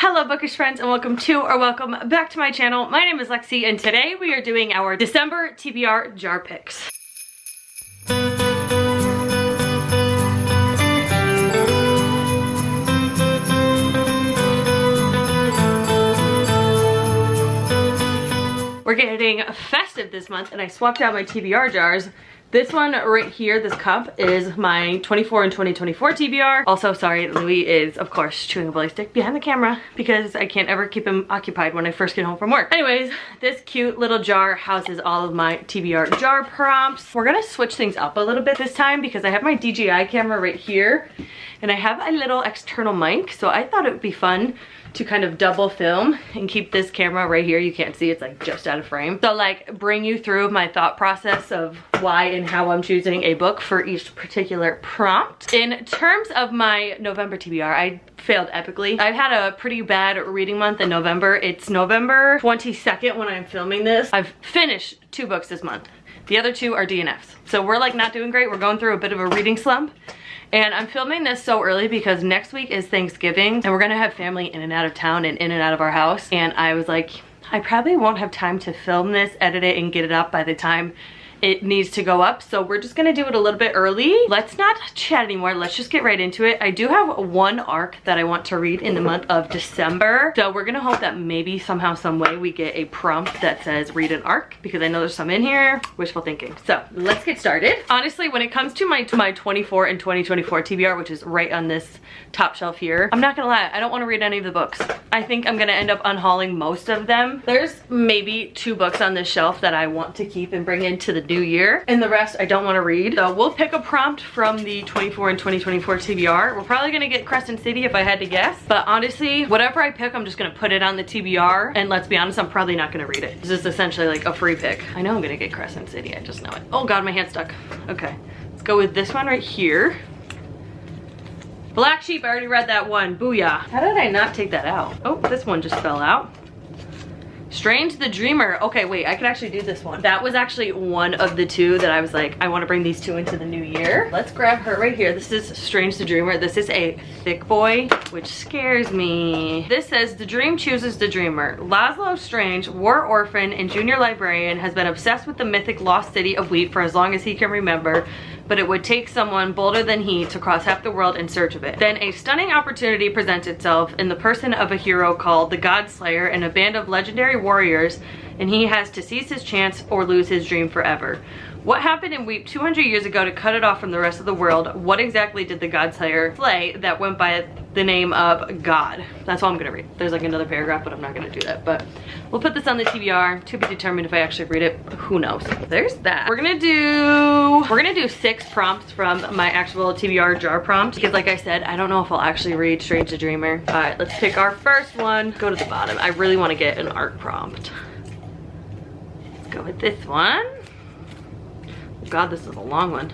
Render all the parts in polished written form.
Hello bookish friends, and welcome back to my channel. My name is Lexi, and today we are doing our December TBR jar picks. We're getting festive this month, and I swapped out my TBR jars. This one right here, this cup, is my 24 and 2024 TBR. Also, sorry, Louis is, of course, chewing a bully stick behind the camera because I can't ever keep him occupied when I first get home from work. Anyways, this cute little jar houses all of my TBR jar prompts. We're gonna switch things up a little bit this time because I have my DJI camera right here and I have a little external mic, so I thought it would be fun to kind of double film and keep this camera right here. You can't see, it's like just out of frame. So like bring you through my thought process of why and how I'm choosing a book for each particular prompt. In terms of my November TBR, I failed epically. I've had a pretty bad reading month in November. It's November 22nd when I'm filming this. I've finished 2 books this month. The other 2 are DNFs. So we're like not doing great. We're going through a bit of a reading slump. And I'm filming this so early because next week is Thanksgiving and we're gonna have family in and out of town and in and out of our house. And I was like, I probably won't have time to film this, edit it, and get it up by the time it needs to go up. So we're just gonna do it a little bit early. Let's not chat anymore. Let's just get right into it. I do have one arc that I want to read in the month of December. So we're gonna hope that maybe somehow, some way we get a prompt that says read an arc, because I know there's some in here. Wishful thinking. So let's get started. Honestly, when it comes to my 24 and 2024 TBR, which is right on this top shelf here, I'm not gonna lie, I don't wanna read any of the books. I think I'm gonna end up unhauling most of them. There's maybe 2 books on this shelf that I want to keep and bring into the new year, and the rest I don't want to read. So we'll pick a prompt from the 24 and 2024 TBR. We're probably gonna get Crescent City if I had to guess, but honestly, whatever I pick, I'm just gonna put it on the TBR, and let's be honest, I'm probably not gonna read it. This is essentially like a free pick. I know I'm gonna get Crescent City, I just know it. Oh god, my hand's stuck. Okay, let's go with this one right here. Black Sheep, I already read that one. Booyah. How did I not take that out? Oh, this one just fell out. Strange the Dreamer. Okay, wait, I could actually do this one. That was actually one of the 2 that I was like, I want to bring these 2 into the new year. Let's grab her right here. This is Strange the Dreamer. This is a thick boy, which scares me. This says, the dream chooses the dreamer. Laszlo Strange, war orphan and junior librarian, has been obsessed with the mythic lost city of Wheat for as long as he can remember, but it would take someone bolder than he to cross half the world in search of it. Then a stunning opportunity presents itself in the person of a hero called the Godslayer and a band of legendary warriors, and he has to seize his chance or lose his dream forever. What happened in Weep 200 years ago to cut it off from the rest of the world? What exactly did the Godslayer slay that went by the name of God? That's all I'm gonna read. There's like another paragraph, but I'm not gonna do that. But we'll put this on the TBR, to be determined if I actually read it. Who knows? There's that. We're gonna do 6 prompts from my actual TBR jar prompt, because like I said, I don't know if I'll actually read Strange the Dreamer. All right, let's pick our first one. Go to the bottom. I really wanna get an art prompt. Let's go with this one. God, this is a long one.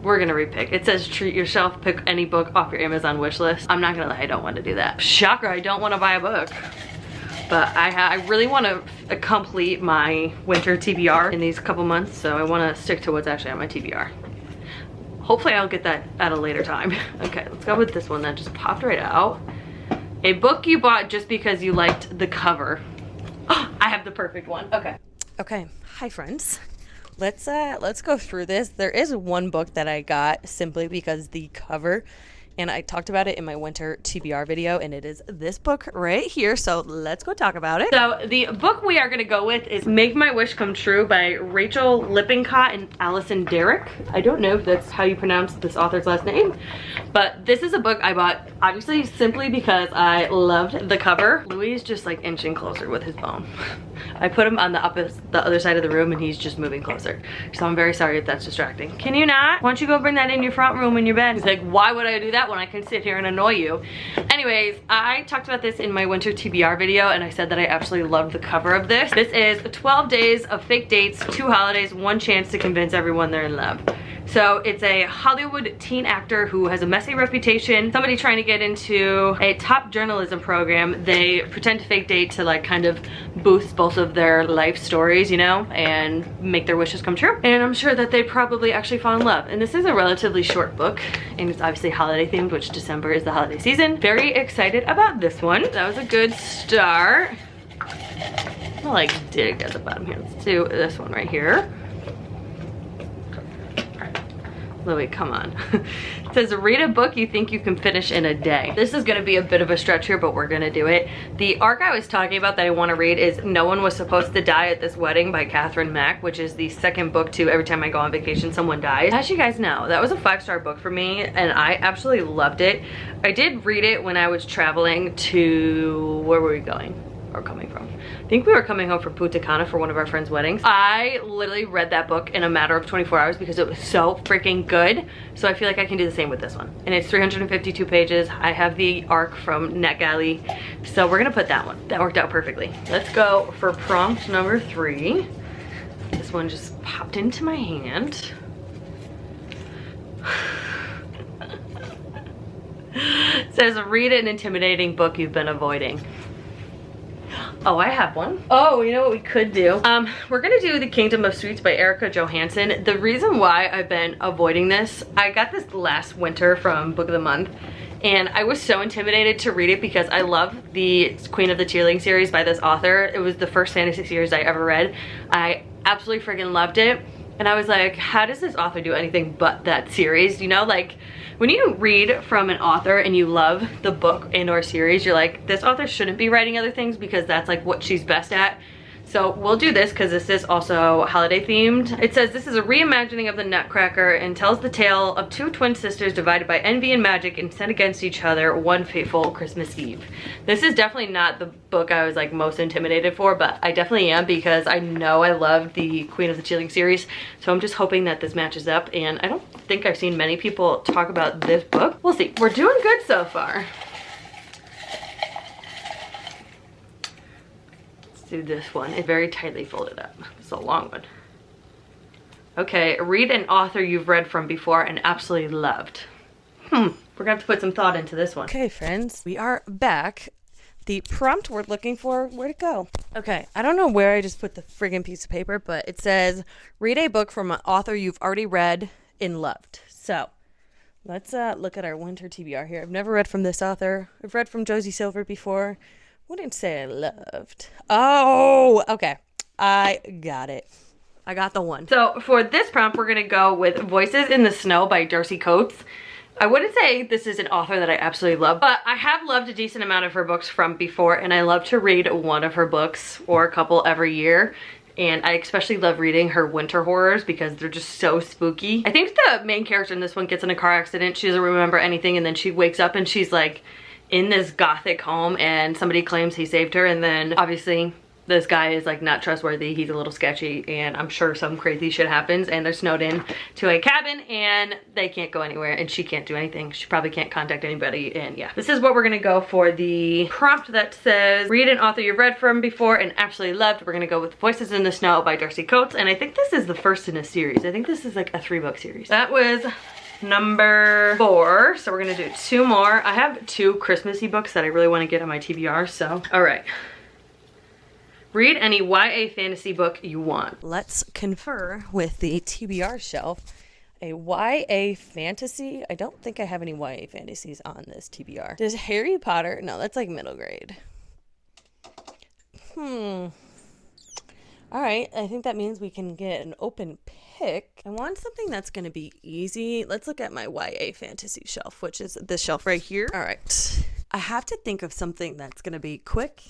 We're gonna repick. It says treat yourself, pick any book off your Amazon wish list. I'm not gonna lie, I don't want to do that. Shocker, I don't want to buy a book. But I really want to complete my winter TBR in these couple months, so I want to stick to what's actually on my TBR. Hopefully I'll get that at a later time. Okay, let's go with this one that just popped right out. A book you bought just because you liked the cover. Oh, I have the perfect one. Okay, hi friends. Let's go through this. There is one book that I got simply because the cover, and I talked about it in my winter TBR video, and it is this book right here. So let's go talk about it. So the book we are gonna go with is Make My Wish Come True by Rachel Lippincott and Allison Derrick. I don't know if that's how you pronounce this author's last name, but this is a book I bought obviously simply because I loved the cover. Louis is just like inching closer with his bone. I put him on the other side of the room and he's just moving closer. So I'm very sorry if that's distracting. Can you not? Why don't you go bring that in your front room in your bed? He's like, why would I do that when I can sit here and annoy you? Anyways, I talked about this in my winter TBR video and I said that I absolutely loved the cover of this. This is 12 days of fake dates, 2 holidays, 1 chance to convince everyone they're in love. So it's a Hollywood teen actor who has a messy reputation, somebody trying to get into a top journalism program. They pretend to fake date to like kind of boosts both of their life stories, you know, and make their wishes come true. And I'm sure that they probably actually fall in love. And this is a relatively short book, and it's obviously holiday themed, which December is the holiday season. Very excited about this one. That was a good start. I'll like dig at the bottom here. Let's do this one right here. Louis, come on. It says, read a book you think you can finish in a day. This is gonna be a bit of a stretch here, but we're gonna do it. The arc I was talking about that I wanna read is No One Was Supposed to Die at This Wedding by Catherine Mack, which is the second book to Every Time I Go on Vacation, Someone Dies. As you guys know, that was a 5-star book for me, and I absolutely loved it. I did read it when I was traveling to, where were we going? Or coming from? I think we were coming home from Punta Cana for one of our friends' weddings. I literally read that book in a matter of 24 hours because it was so freaking good. So I feel like I can do the same with this one. And it's 352 pages. I have the arc from NetGalley. So we're gonna put that one. That worked out perfectly. Let's go for prompt number 3. This one just popped into my hand. It says, read an intimidating book you've been avoiding. Oh, I have one. Oh, you know what we could do? We're gonna do The Kingdom of Sweets by Erica Johansson. The reason why I've been avoiding this, I got this last winter from Book of the Month, and I was so intimidated to read it because I love the Queen of the Cheerleading series by this author. It was the first fantasy series I ever read. I absolutely freaking loved it. And I was like, how does this author do anything but that series? You know, like when you read from an author and you love the book and or series, you're like, this author shouldn't be writing other things because that's like what she's best at. So we'll do this because this is also holiday themed. It says, this is a reimagining of the Nutcracker and tells the tale of 2 twin sisters divided by envy and magic and set against each other one fateful Christmas Eve. This is definitely not the book I was like most intimidated for, but I definitely am because I know I love the Queen of the Cheerleading series. So I'm just hoping that this matches up, and I don't think I've seen many people talk about this book. We'll see. We're doing good so far. Do this one. It's very tightly folded up. It's a long one. Okay, read an author you've read from before and absolutely loved. We're gonna have to put some thought into this one. Okay, friends, we are back. The prompt we're looking for, where'd it go? Okay, I don't know where I just put the friggin' piece of paper, but it says, read a book from an author you've already read and loved. So, let's look at our winter TBR here. I've never read from this author. I've read from Josie Silver before. Wouldn't say I loved. Oh, okay. I got it. I got the one. So for this prompt, we're gonna go with Voices in the Snow by Darcy Coates. I wouldn't say this is an author that I absolutely love, but I have loved a decent amount of her books from before, and I love to read one of her books or a couple every year. And I especially love reading her winter horrors because they're just so spooky. I think the main character in this one gets in a car accident. She doesn't remember anything, and then she wakes up and she's like, in this gothic home, and somebody claims he saved her, and then obviously this guy is like not trustworthy. He's a little sketchy, and I'm sure some crazy shit happens, and they're snowed in to a cabin and they can't go anywhere, and she can't do anything. She probably can't contact anybody, and yeah. This is what we're gonna go for the prompt that says, read an author you've read from before and absolutely loved. We're gonna go with Voices in the Snow by Darcy Coates, and I think this is the first in a series. I think this is like a 3-book series. That was number 4, so we're gonna do 2 more. I have 2 Christmassy books that I really want to get on my TBR, so all right. Read any YA fantasy book you want. Let's confer with the TBR shelf. A YA fantasy? I don't think I have any YA fantasies on this TBR. Does Harry Potter? No, that's like middle grade. All right, I think that means we can get an open pick. I want something that's going to be easy. Let's look at my YA fantasy shelf, which is this shelf right here. All right, I have to think of something that's going to be quick,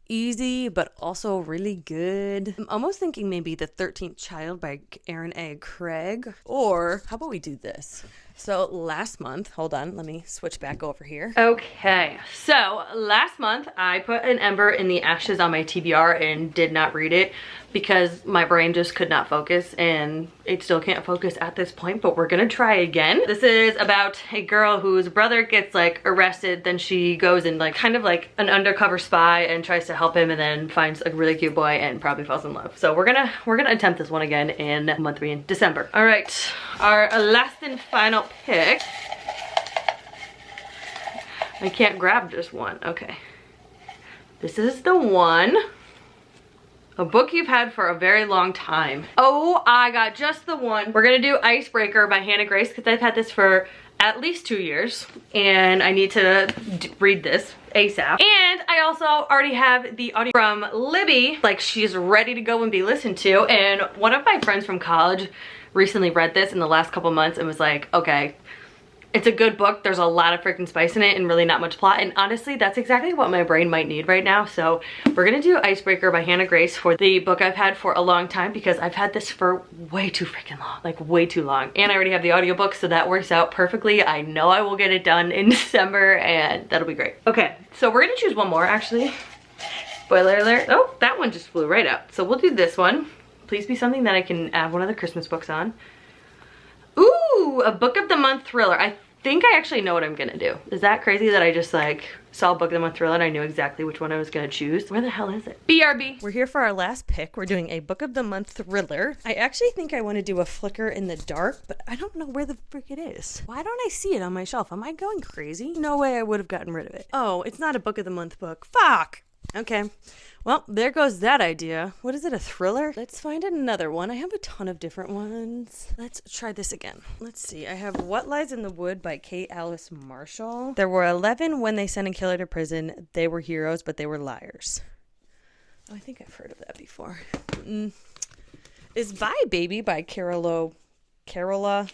easy, but also really good. I'm almost thinking maybe The 13th Child by Erin A. Craig. Or how about we do this? So last month, hold on, let me switch back over here. Okay, so last month I put an ember in the ashes on my TBR and did not read it because my brain just could not focus, and it still can't focus at this point, but we're gonna try again. This is about a girl whose brother gets like arrested, then she goes and like kind of like an undercover spy and tries to help him, and then finds a really cute boy and probably falls in love. So we're gonna attempt this one again in month 3 in December. All right, our last and final pick. I can't grab just one. Okay, this is the one. A book you've had for a very long time. Oh, I got just the one. We're gonna do Icebreaker by Hannah Grace because I've had this for at least 2 years and I need to read this ASAP. And I also already have the audio from Libby, like she's ready to go and be listened to. And one of my friends from college recently read this in the last couple months and was like, okay, it's a good book. There's a lot of freaking spice in it and really not much plot. And honestly, that's exactly what my brain might need right now. So we're gonna do Icebreaker by Hannah Grace for the book I've had for a long time because I've had this for way too freaking long, like way too long. And I already have the audiobook, so that works out perfectly. I know I will get it done in December and that'll be great. Okay, so we're gonna choose one more actually. Spoiler alert. Oh, that one just flew right out. So we'll do this one. Please be something that I can add one of the Christmas books on. Ooh, a book of the month thriller. I think I actually know what I'm gonna do. Is that crazy that I just like saw a book of the month thriller and I knew exactly which one I was gonna choose? Where the hell is it? BRB. We're here for our last pick. We're doing a book of the month thriller. I actually think I want to do A Flicker in the Dark, but I don't know where the frick it is. Why don't I see it on my shelf? Am I going crazy? No way I would have gotten rid of it. Oh, it's not a book of the month book. Fuck. Okay. Well, there goes that idea. What is it, a thriller? Let's find another one. I have a ton of different ones. Let's try this again. Let's see. I have What Lies in the Wood by Kate Alice Marshall. There were 11 when they sent a killer to prison. They were heroes, but they were liars. Oh, I think I've heard of that before. Is Bye Baby by Carola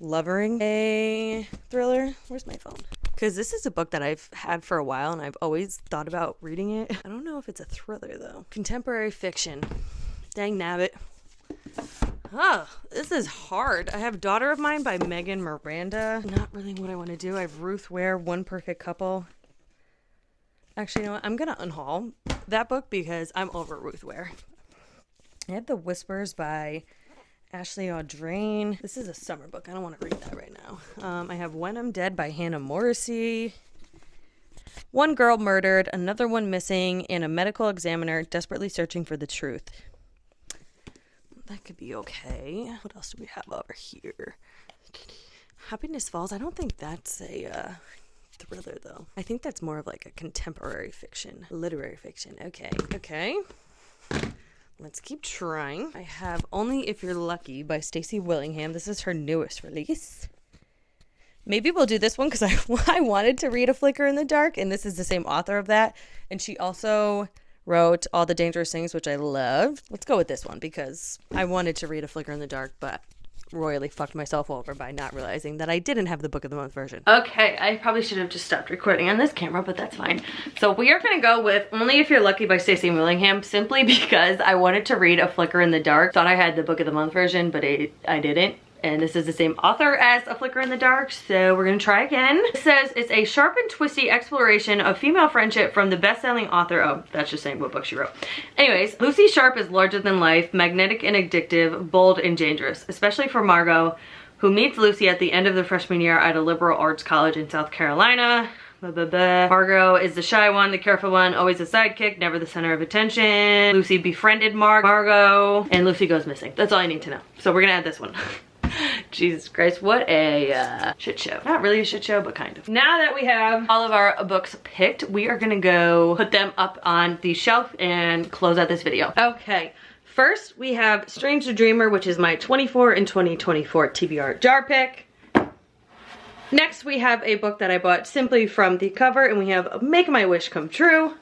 Lovering a thriller? Where's my phone? Because this is a book that I've had for a while and I've always thought about reading it. I don't know if it's a thriller though. Contemporary fiction. Dang nabbit. Oh, this is hard. I have Daughter of Mine by Megan Miranda. Not really what I want to do. I have Ruth Ware, One Perfect Couple. Actually, you know what? I'm going to unhaul that book because I'm over Ruth Ware. I have The Whispers by Ashley Audrain. This is a summer book. I don't want to read that right now. I have When I'm Dead by Hannah Morrissey. One Girl Murdered, Another One Missing, and a medical examiner desperately searching for the truth. That could be okay. What else do we have over here? Happiness Falls. I don't think that's a thriller though. I think that's more of like a contemporary fiction, literary fiction. Okay. Let's keep trying. I have Only If You're Lucky by Stacey Willingham. This is her newest release. Maybe we'll do this one because I wanted to read A Flicker in the Dark, and this is the same author of that. And she also wrote All the Dangerous Things, which I loved. Let's go with this one because I wanted to read A Flicker in the Dark, but royally fucked myself over by not realizing that I didn't have the book of the month version. Okay, I probably should have just stopped recording on this camera, but that's fine. So we are gonna go with Only If You're Lucky by Stacey Willingham simply because I wanted to read A Flicker in the Dark. Thought I had the book of the month version, but I didn't. And this is the same author as A Flicker in the Dark, so we're gonna try again. It says it's a sharp and twisty exploration of female friendship from the best-selling author. Oh, that's just saying what book she wrote. Anyways, Lucy Sharp is larger than life, magnetic and addictive, bold and dangerous, especially for Margot, who meets Lucy at the end of the freshman year at a liberal arts college in South Carolina. Margot is the shy one, the careful one, always a sidekick, never the center of attention. Lucy befriended Margot, and Lucy goes missing. That's all I need to know. So we're gonna add this one. Jesus Christ, what a shit show. Not really a shit show, but kind of. Now that we have all of our books picked, we are gonna go put them up on the shelf and close out this video. Okay, first we have Strange the Dreamer, which is my 24 and 2024 TBR jar pick. Next we have a book that I bought simply from the cover, and we have Make My Wish Come True.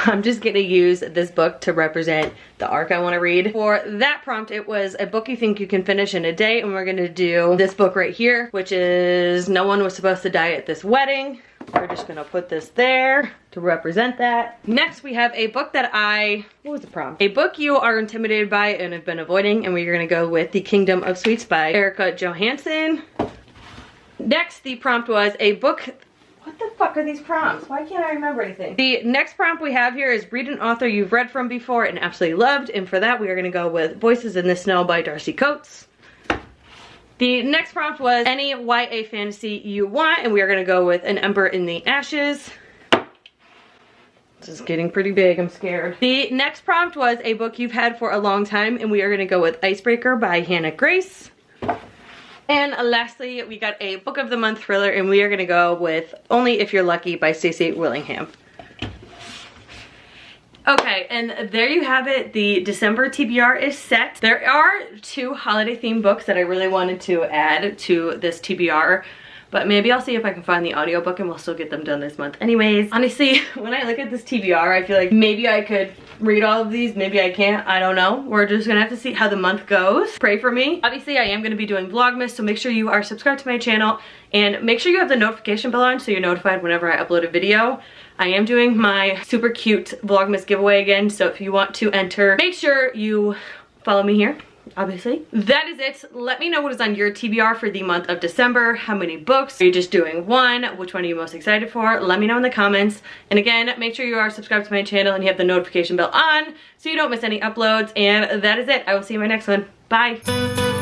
I'm just gonna use this book to represent the arc I want to read. For that prompt, it was a book you think you can finish in a day, and we're gonna do this book right here, which is No One Was Supposed to Die at This Wedding. We're just gonna put this there to represent that. Next, we have a book that what was the prompt? A book you are intimidated by and have been avoiding, and we're gonna go with The Kingdom of Sweets by Erica Johansson. Next, the prompt was a book. What the fuck are these prompts? Why can't I remember anything? The next prompt we have here is read an author you've read from before and absolutely loved. And for that, we are going to go with Voices in the Snow by Darcy Coates. The next prompt was any YA fantasy you want. And we are going to go with An Ember in the Ashes. This is getting pretty big. I'm scared. The next prompt was a book you've had for a long time. And we are going to go with Icebreaker by Hannah Grace. And lastly, we got a book of the month thriller, and we are gonna go with Only If You're Lucky by Stacey Willingham. Okay, and there you have it. The December TBR is set. There are 2 holiday themed books that I really wanted to add to this TBR, but maybe I'll see if I can find the audiobook and we'll still get them done this month. Anyways, honestly, when I look at this TBR, I feel like maybe I could read all of these, maybe I can't, I don't know. We're just gonna have to see how the month goes. Pray for me. Obviously, I am gonna be doing Vlogmas, so make sure you are subscribed to my channel and make sure you have the notification bell on so you're notified whenever I upload a video. I am doing my super cute Vlogmas giveaway again, so if you want to enter, make sure you follow me here. Obviously. That is it. Let me know what is on your TBR for the month of December. How many books? Are you just doing one? Which one are you most excited for? Let me know in the comments. And again, make sure you are subscribed to my channel and you have the notification bell on so you don't miss any uploads. And that is it. I will see you in my next one. Bye.